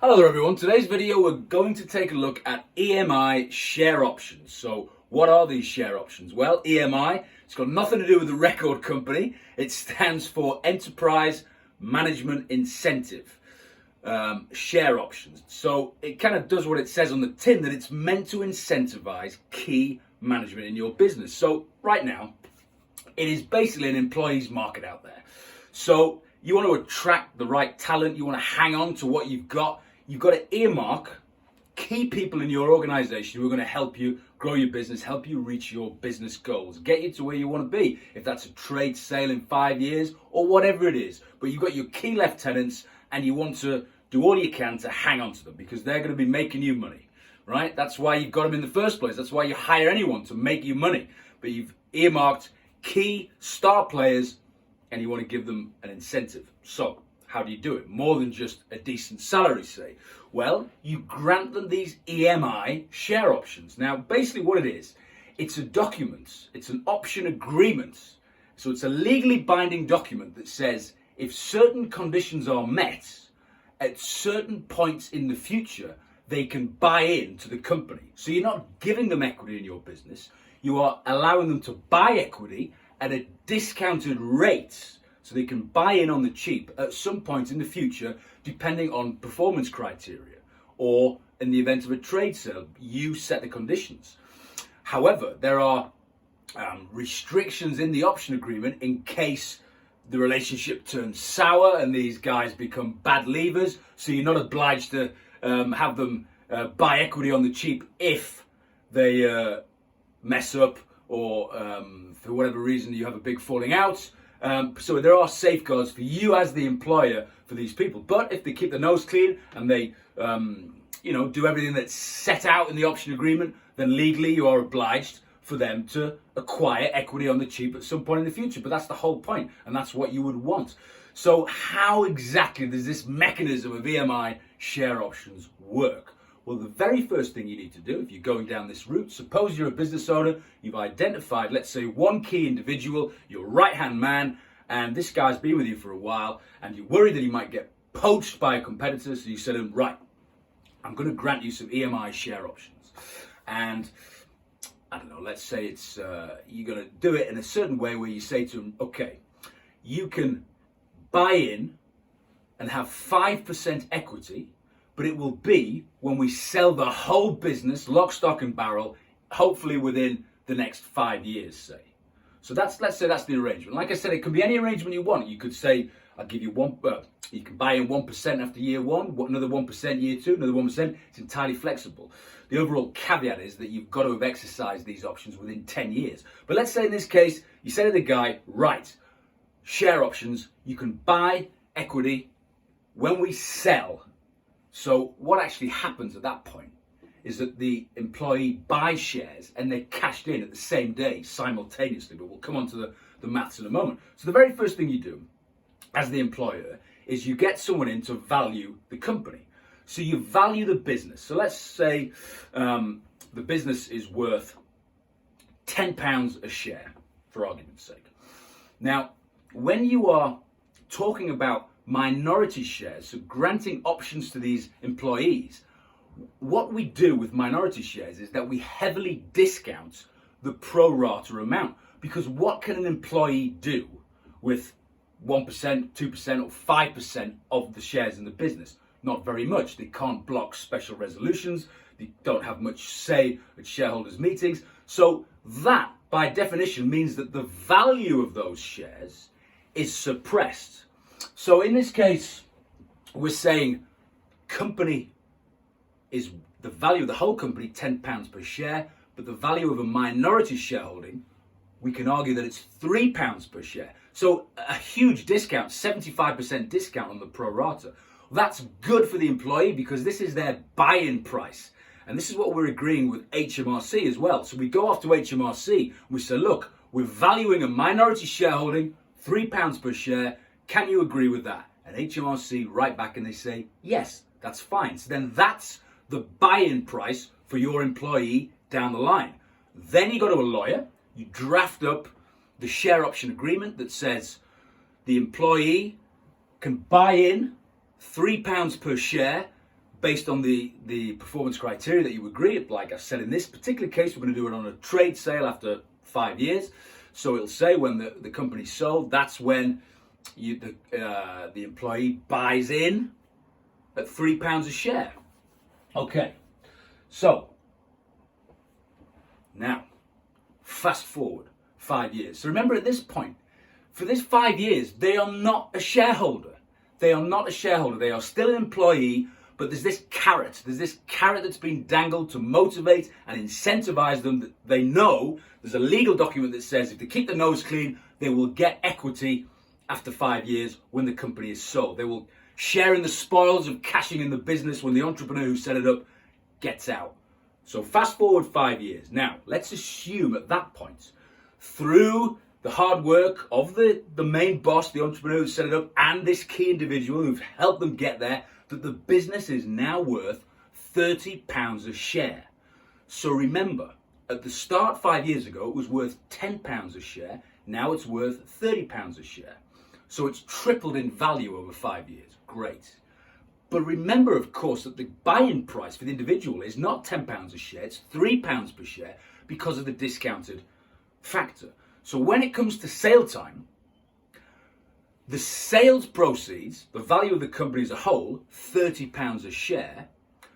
Hello there everyone, today's video we're going to take a look at EMI Share Options. So what are these share options? Well, EMI, it's got nothing to do with the record company. It stands for Enterprise Management Incentive Share Options. So it kind of does what it says on the tin, that it's meant to incentivize key management in your business. So right now, it is basically an employee's market out there. So you want to attract the right talent, you want to hang on to what you've got to earmark key people in your organization who are going to help you grow your business, help you reach your business goals, get you to where you want to be, if that's a trade sale in 5 years or whatever it is. But you've got your key lieutenants and you want to do all you can to hang on to them because they're going to be making you money, right? That's why you've got them in the first place. That's why you hire anyone, to make you money. But you've earmarked key star players and you want to give them an incentive. So how do you do it? More than just a decent salary, say. Well, you grant them these EMI share options. Now, basically what it is, it's a document. It's an option agreement. So it's a legally binding document that says if certain conditions are met, at certain points in the future, they can buy into the company. So you're not giving them equity in your business. You are allowing them to buy equity at a discounted rate, so they can buy in on the cheap at some point in the future, depending on performance criteria, or in the event of a trade sale, you set the conditions. However, there are restrictions in the option agreement in case the relationship turns sour and these guys become bad leavers, so you're not obliged to have them buy equity on the cheap if they mess up or for whatever reason you have a big falling out. So there are safeguards for you as the employer for these people. But if they keep their nose clean and they do everything that's set out in the option agreement, then legally you are obliged for them to acquire equity on the cheap at some point in the future. But that's the whole point, and that's what you would want. So how exactly does this mechanism of EMI share options work? Well, the very first thing you need to do if you're going down this route, suppose you're a business owner, you've identified, let's say, one key individual, your right-hand man, and this guy's been with you for a while, and you're worried that he might get poached by a competitor, so you said to him, right, I'm going to grant you some EMI share options. And, I don't know, let's say it's you're going to do it in a certain way where you say to him, okay, you can buy in and have 5% equity, but it will be when we sell the whole business, lock, stock and barrel, hopefully within the next 5 years, say. So let's say that's the arrangement. Like I said, it can be any arrangement you want. You could say, I'll give you you can buy in 1% after year one, another 1% year two, another 1%. It's entirely flexible. The overall caveat is that you've got to have exercised these options within 10 years. But let's say in this case, you say to the guy, right, share options, you can buy equity when we sell. So what actually happens at that point is that the employee buys shares and they're cashed in at the same day simultaneously, but we'll come on to the maths in a moment. So the very first thing you do as the employer is you get someone in to value the company. So you value the business. So let's say the business is worth £10 a share, for argument's sake. Now, when you are talking about minority shares, so granting options to these employees, what we do with minority shares is that we heavily discount the pro rata amount, because what can an employee do with 1%, 2% or 5% of the shares in the business? Not very much. They can't block special resolutions. They don't have much say at shareholders' meetings. So that, by definition, means that the value of those shares is suppressed. So in this case, we're saying company is the value of the whole company, £10 per share, but the value of a minority shareholding, we can argue that it's £3 per share. So a huge discount, 75% discount on the pro rata. That's good for the employee because this is their buy-in price. And this is what we're agreeing with HMRC as well. So we go off to HMRC and we say, look, we're valuing a minority shareholding, £3 per share. Can you agree with that? And HMRC write back and they say, yes, that's fine. So then that's the buy-in price for your employee down the line. Then you go to a lawyer, you draft up the share option agreement that says the employee can buy in £3 per share based on the performance criteria that you agree. Like I said, in this particular case, we're going to do it on a trade sale after 5 years. So it'll say when the company's sold, that's when the employee buys in at £3 a share. Okay, so now fast forward 5 years. So remember, at this point, for this 5 years, they are not a shareholder. They are not a shareholder. They are still an employee, but there's this carrot. There's this carrot that's been dangled to motivate and incentivize them, that they know there's a legal document that says if they keep their nose clean, they will get equity after 5 years when the company is sold. They will share in the spoils of cashing in the business when the entrepreneur who set it up gets out. So fast forward 5 years. Now, let's assume at that point, through the hard work of the main boss, the entrepreneur who set it up, and this key individual who've helped them get there, that the business is now worth £30 a share. So remember, at the start 5 years ago, it was worth £10 a share. Now it's worth £30 a share. So it's tripled in value over 5 years. Great. But remember, of course, that the buy-in price for the individual is not £10 a share, it's £3 per share because of the discounted factor. So when it comes to sale time, the sales proceeds, the value of the company as a whole, £30 a share.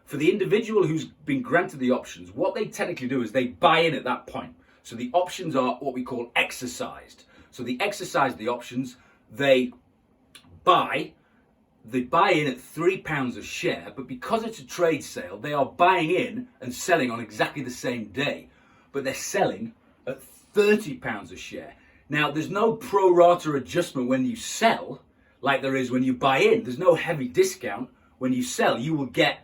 For the individual who's been granted the options, what they technically do is they buy in at that point. So the options are what we call exercised. So they exercise the options, they buy in at £3 a share, but because it's a trade sale, they are buying in and selling on exactly the same day. But they're selling at £30 a share. Now, there's no pro rata adjustment when you sell like there is when you buy in. There's no heavy discount when you sell. You will get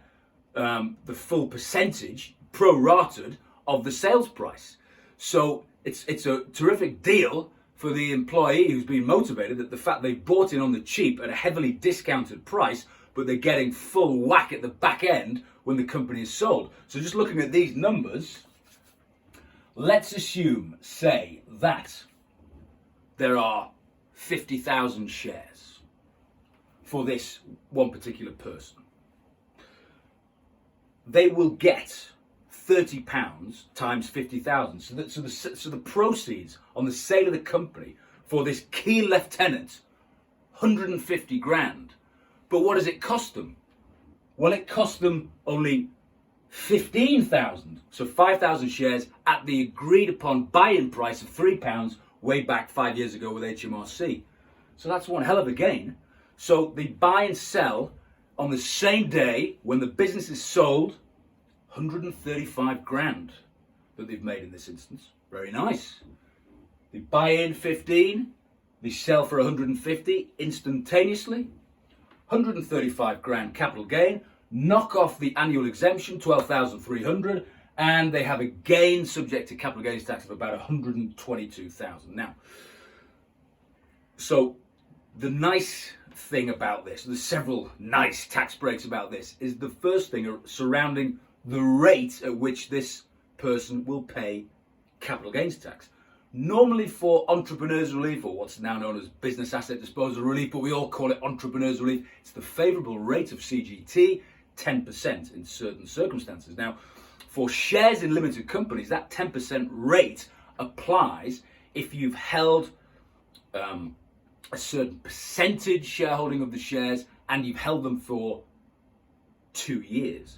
the full percentage pro-rated of the sales price. So it's a terrific deal for the employee who's been motivated, that the fact they bought in on the cheap at a heavily discounted price, but they're getting full whack at the back end when the company is sold. So just looking at these numbers, let's assume, say, that there are 50,000 shares for this one particular person. They will get £30 times 50,000. So the proceeds on the sale of the company for this key lieutenant, 150 grand. But what does it cost them? Well, it cost them only 15,000. So 5,000 shares at the agreed upon buy-in price of £3 way back 5 years ago with HMRC. So that's one hell of a gain. So they buy and sell on the same day when the business is sold, 135 grand that they've made in this instance. Very nice. They buy in 15, they sell for 150 instantaneously. 135 grand capital gain, knock off the annual exemption, 12,300, and they have a gain subject to capital gains tax of about 122,000. Now, so the nice thing about this, there's several nice tax breaks about this, is the first thing surrounding the rate at which this person will pay capital gains tax. Normally for entrepreneurs relief, or what's now known as business asset disposal relief, but we all call it entrepreneurs relief, it's the favourable rate of CGT, 10% in certain circumstances. Now, for shares in limited companies, that 10% rate applies if you've held a certain percentage shareholding of the shares and you've held them for 2 years.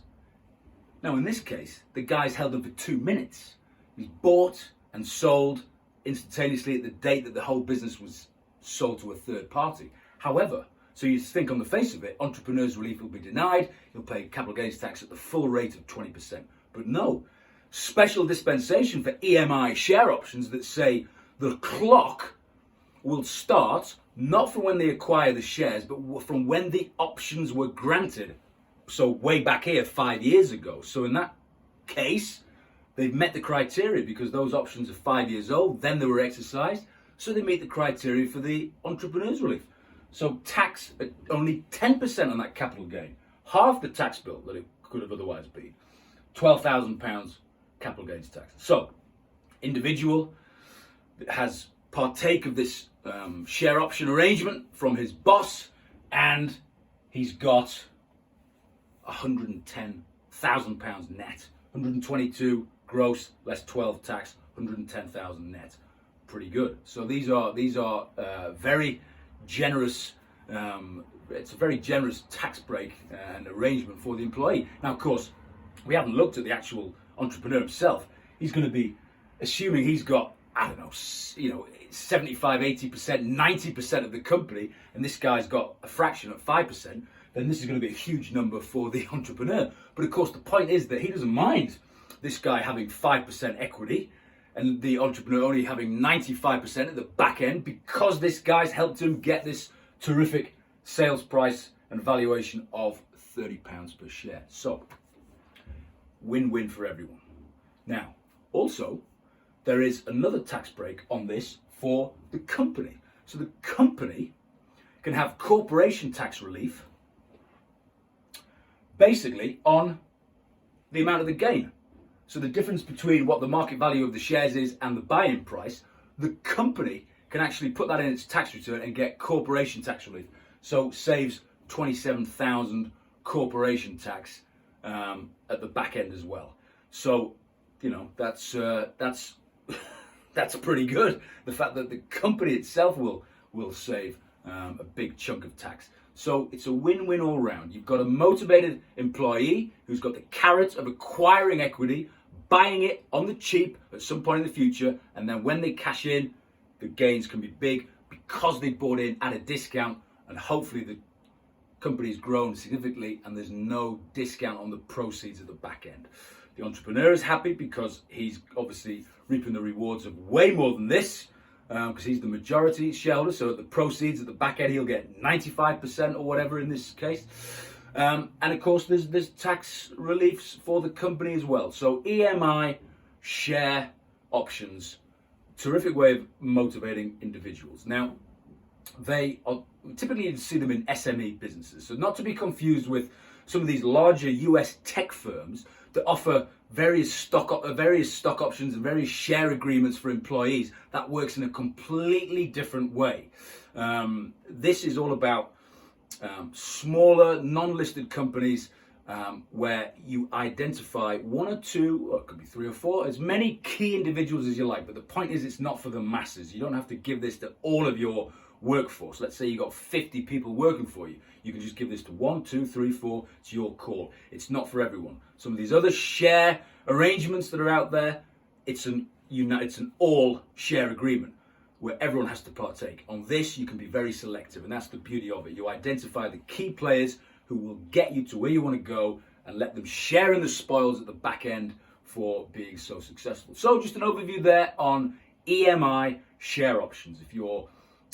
Now, in this case, the guy's held them for 2 minutes. He's bought and sold instantaneously at the date that the whole business was sold to a third party. However, so you think on the face of it, entrepreneurs relief will be denied, you'll pay capital gains tax at the full rate of 20%. But no, special dispensation for EMI share options that say the clock will start not from when they acquire the shares, but from when the options were granted. So way back here, 5 years ago. So in that case, they've met the criteria because those options are 5 years old, then they were exercised, so they meet the criteria for the entrepreneurs relief. So tax at only 10% on that capital gain, half the tax bill that it could have otherwise been, £12,000 capital gains tax. So individual has partake of this share option arrangement from his boss, and he's got £110,000 net. 122 gross less 12 tax, 110,000 net. Pretty good. So these are very generous. It's a very generous tax break and arrangement for the employee. Now, of course, we haven't looked at the actual entrepreneur himself. He's going to be, assuming he's got, I don't know, 75, 80%, 90% of the company, and this guy's got a fraction at 5%, then this is going to be a huge number for the entrepreneur. But of course, the point is that he doesn't mind this guy having 5% equity and the entrepreneur only having 95% at the back end, because this guy's helped him get this terrific sales price and valuation of £30 per share. So, win-win for everyone. Now, also, there is another tax break on this for the company. So the company can have corporation tax relief basically on the amount of the gain. So the difference between what the market value of the shares is and the buy-in price, the company can actually put that in its tax return and get corporation tax relief. So saves 27,000 corporation tax at the back end as well. So, that's that's pretty good. The fact that the company itself will save a big chunk of tax. So it's a win-win all round. You've got a motivated employee who's got the carrot of acquiring equity, buying it on the cheap at some point in the future, and then when they cash in, the gains can be big because they bought in at a discount, and hopefully the company's grown significantly and there's no discount on the proceeds at the back end. The entrepreneur is happy because he's obviously reaping the rewards of way more than this, because he's the majority shareholder. So at the proceeds at the back end, he'll get 95% or whatever in this case. And of course, there's tax reliefs for the company as well. So EMI Share Options, terrific way of motivating individuals. Now, they are typically, you see them in SME businesses. So not to be confused with some of these larger US tech firms that offer various stock options and various share agreements for employees. That works in a completely different way. This is all about smaller, non-listed companies where you identify one or two, or it could be three or four, as many key individuals as you like. But the point is, it's not for the masses. You don't have to give this to all of your workforce. Let's say you got 50 people working for you. You can just give this to 1, 2, 3, 4. It's your call. It's not for everyone. Some of these other share arrangements that are out there, it's an all share agreement where everyone has to partake. On this, you can be very selective, and that's the beauty of it. You identify the key players who will get you to where you want to go and let them share in the spoils at the back end for being so successful. So just an overview there on EMI Share Options. If you're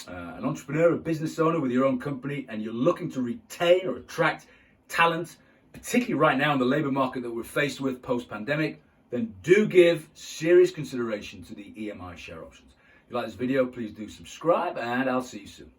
an entrepreneur, a business owner with your own company, and you're looking to retain or attract talent, particularly right now in the labor market that we're faced with post-pandemic, then do give serious consideration to the EMI Share Options. If you like this video, please do subscribe, and I'll see you soon.